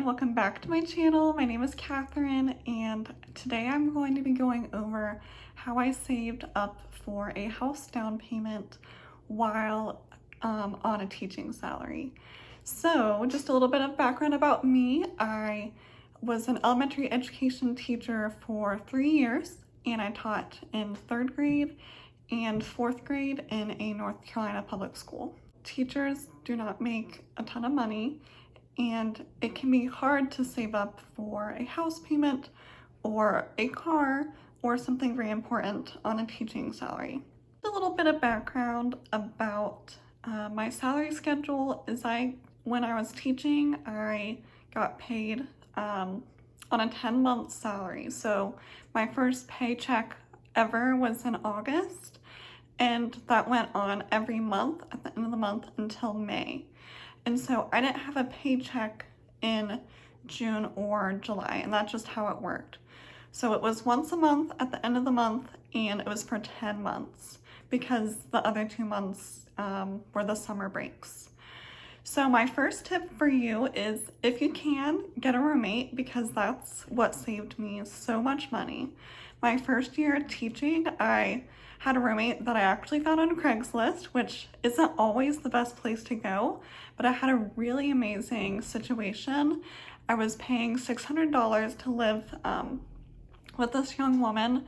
welcome back to my channel. My name is Catherine, and today I'm going to be going over how I saved up for a house down payment while on a teaching salary. So just a little bit of background about me. I was an elementary education teacher for 3 years, and I taught in 3rd grade and 4th grade in a North Carolina public school. Teachers do not make a ton of money, and it can be hard to save up for a house payment or a car or something very important on a teaching salary. A little bit of background about my salary schedule is when I was teaching, I got paid on a 10-month salary. So my first paycheck ever was in August, and that went on every month at the end of the month until May. And so I didn't have a paycheck in June or July, and that's just how it worked. So it was once a month at the end of the month, and it was for 10 months because the other 2 months were the summer breaks. So my first tip for you is, if you can, get a roommate, because that's what saved me so much money. My first year teaching, I had a roommate that I actually found on Craigslist, which isn't always the best place to go, but I had a really amazing situation. I was paying $600 to live with this young woman,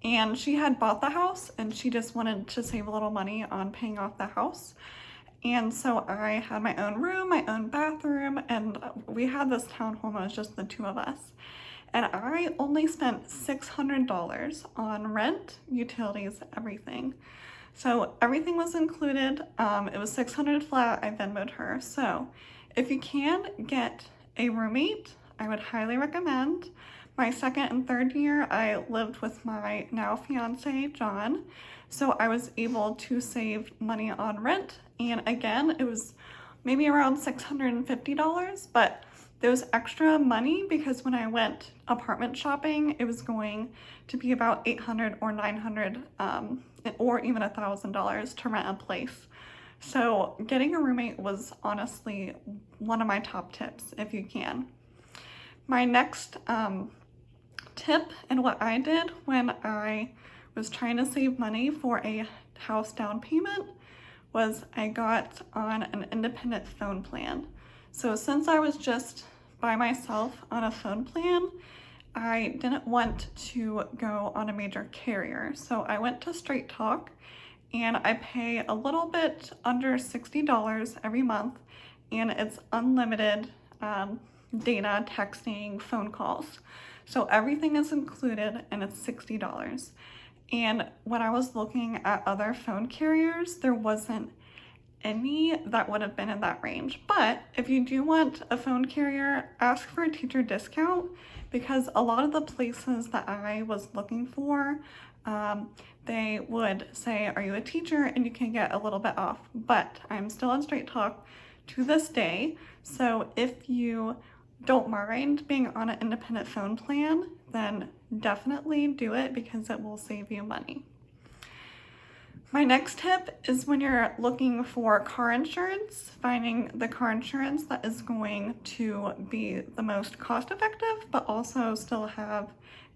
and she had bought the house and she just wanted to save a little money on paying off the house. And so I had my own room, my own bathroom, and we had this townhome. It was just the two of us. And I only spent $600 on rent, utilities, everything. So everything was included. It was $600 flat. I Venmoed her. So if you can get a roommate, I would highly recommend. My 2nd and 3rd year, I lived with my now fiance, John. So I was able to save money on rent. And again, it was maybe around $650, but there was extra money because when I went apartment shopping, it was going to be about $800 or $900 or even $1,000 to rent a place. So getting a roommate was honestly one of my top tips if you can. My next tip, and what I did when I was trying to save money for a house down payment, was I got on an independent phone plan. So since I was just by myself on a phone plan, I didn't want to go on a major carrier. So I went to Straight Talk, and I pay a little bit under $60 every month, and it's unlimited data, texting, phone calls. So everything is included, and it's $60. And when I was looking at other phone carriers, there wasn't any that would have been in that range. But if you do want a phone carrier, ask for a teacher discount, because a lot of the places that I was looking for, they would say, are you a teacher? And you can get a little bit off. But I'm still on Straight Talk to this day. So if you don't mind being on an independent phone plan, then definitely do it, because it will save you money. My next tip is, when you're looking for car insurance, finding the car insurance that is going to be the most cost effective, but also still have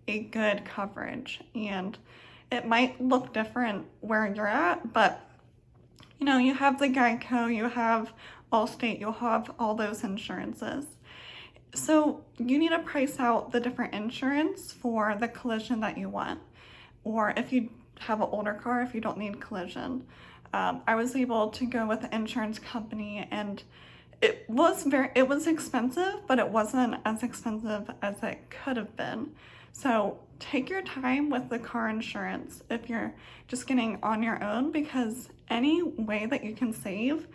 a good coverage. And it might look different where you're at, but you know, you have the Geico, you have Allstate, you'll have all those insurances. So you need to price out the different insurance for the collision that you want. Or if you have an older car, if you don't need collision. I was able to go with an insurance company, and it was expensive, but it wasn't as expensive as it could have been. So take your time with the car insurance if you're just getting on your own, because any way that you can save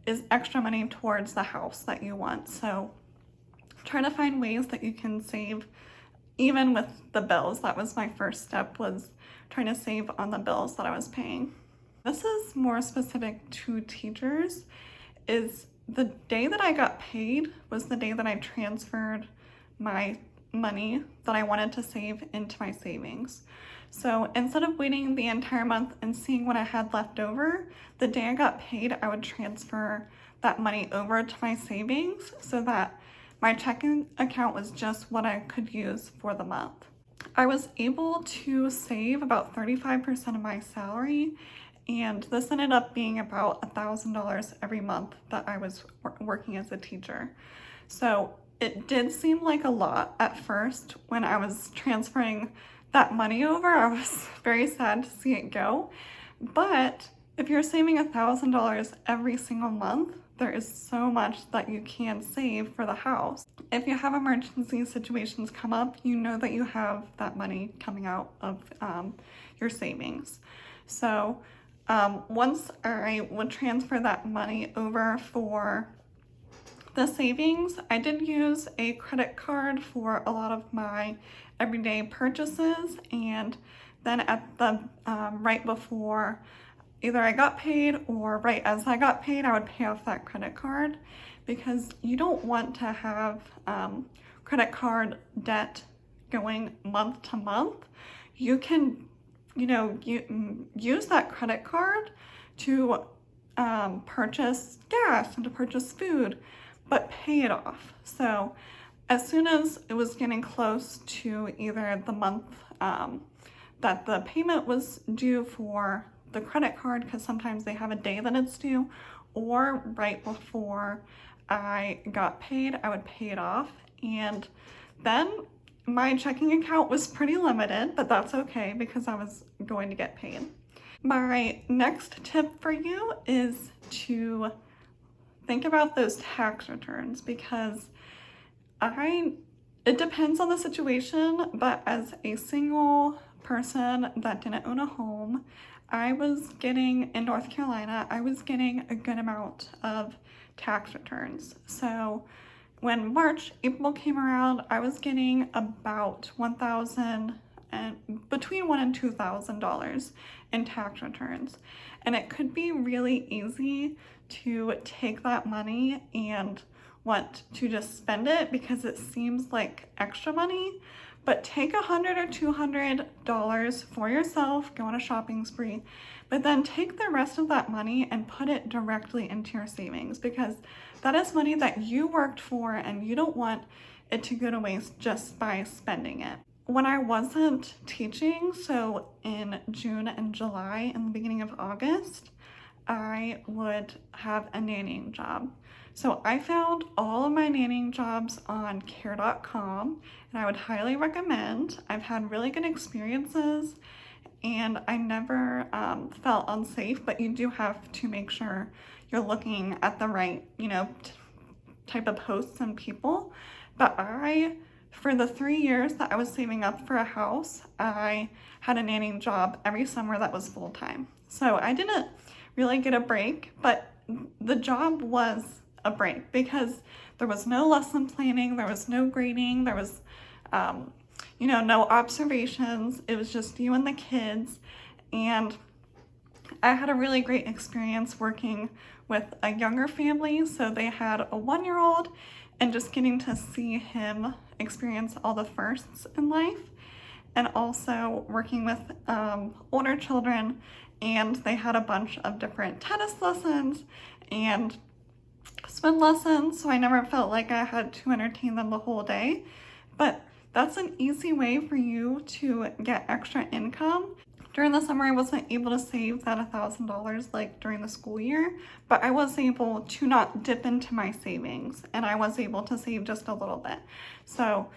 is extra money towards the house that you want. So try to find ways that you can save even with the bills. That was my first step, was trying to save on the bills that I was paying. This is more specific to teachers. Is the day that I got paid was the day that I transferred my money that I wanted to save into my savings. So instead of waiting the entire month and seeing what I had left over, the day I got paid, I would transfer that money over to my savings so that my checking account was just what I could use for the month. I was able to save about 35% of my salary, and this ended up being about $1,000 every month that I was working as a teacher. So it did seem like a lot at first when I was transferring that money over. I was very sad to see it go. But if you're saving $1,000 every single month, there is so much that you can save for the house. If you have emergency situations come up, you know that you have that money coming out of your savings. So once I would transfer that money over for the savings, I did use a credit card for a lot of my everyday purchases, and then at the right before either I got paid or right as I got paid, I would pay off that credit card, because you don't want to have credit card debt going month to month. You can, use that credit card to purchase gas and to purchase food, but pay it off. So as soon as it was getting close to either the month that the payment was due for the credit card, because sometimes they have a day that it's due, or right before I got paid, I would pay it off. And then my checking account was pretty limited, but that's okay because I was going to get paid. My next tip for you is to think about those tax returns, because it depends on the situation, but as a single person that didn't own a home, in North Carolina, I was getting a good amount of tax returns. So when April came around, I was getting about between $1,000 and $2,000 in tax returns. And it could be really easy to take that money and want to just spend it because it seems like extra money. But take $100 or $200 for yourself, go on a shopping spree, but then take the rest of that money and put it directly into your savings, because that is money that you worked for and you don't want it to go to waste just by spending it. When I wasn't teaching, so in June and July and the beginning of August, I would have a nannying job. So I found all of my nannying jobs on care.com, and I would highly recommend. I've had really good experiences, and I never felt unsafe, but you do have to make sure you're looking at the right, type of posts and people. But for the 3 years that I was saving up for a house, I had a nannying job every summer that was full-time. So I didn't really get a break, but the job was a break because there was no lesson planning, there was no grading, there was, no observations. It was just you and the kids. And I had a really great experience working with a younger family. So they had a 1-year-old, and just getting to see him experience all the firsts in life, and also working with older children, and they had a bunch of different tennis lessons and swim lessons, so I never felt like I had to entertain them the whole day. But that's an easy way for you to get extra income. During the summer, I wasn't able to save that $1,000 like during the school year, but I was able to not dip into my savings, and I was able to save just a little bit. So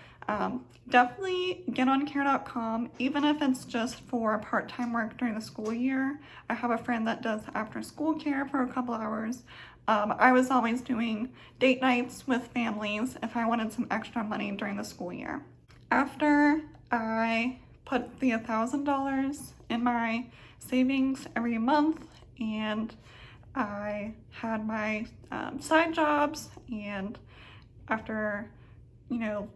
definitely get on care.com, even if it's just for part-time work during the school year. I have a friend that does after school care for a couple hours. I was always doing date nights with families if I wanted some extra money during the school year. After I put the $1,000 in my savings every month, and I had my side jobs, and after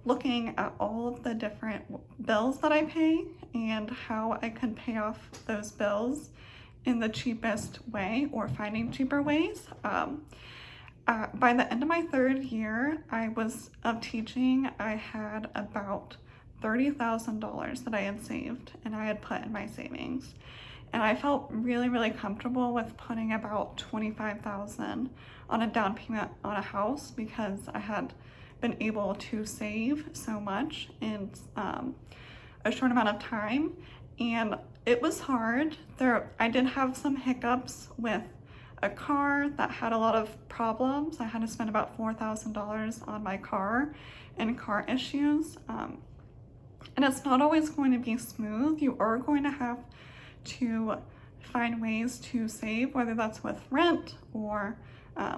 looking at all of the different bills that I pay and how I could pay off those bills in the cheapest way or finding cheaper ways, by the end of my 3rd year of teaching, I had about $30,000 that I had saved and I had put in my savings. And I felt really, really comfortable with putting about $25,000 on a down payment on a house, because I had been able to save so much in a short amount of time. And it was hard. I did have some hiccups with a car that had a lot of problems. I had to spend about $4,000 on my car and car issues. And it's not always going to be smooth. You are going to have to find ways to save, whether that's with rent or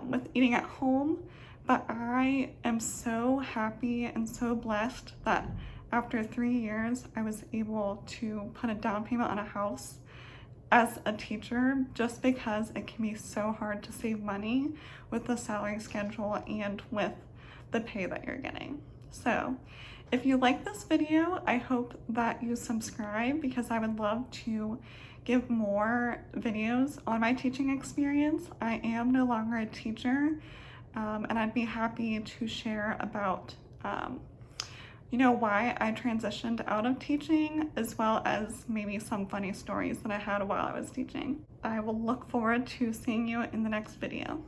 with eating at home. But I am so happy and so blessed that after 3 years, I was able to put a down payment on a house as a teacher, just because it can be so hard to save money with the salary schedule and with the pay that you're getting. So if you like this video, I hope that you subscribe, because I would love to give more videos on my teaching experience. I am no longer a teacher, and I'd be happy to share about why I transitioned out of teaching, as well as maybe some funny stories that I had while I was teaching. I will look forward to seeing you in the next video.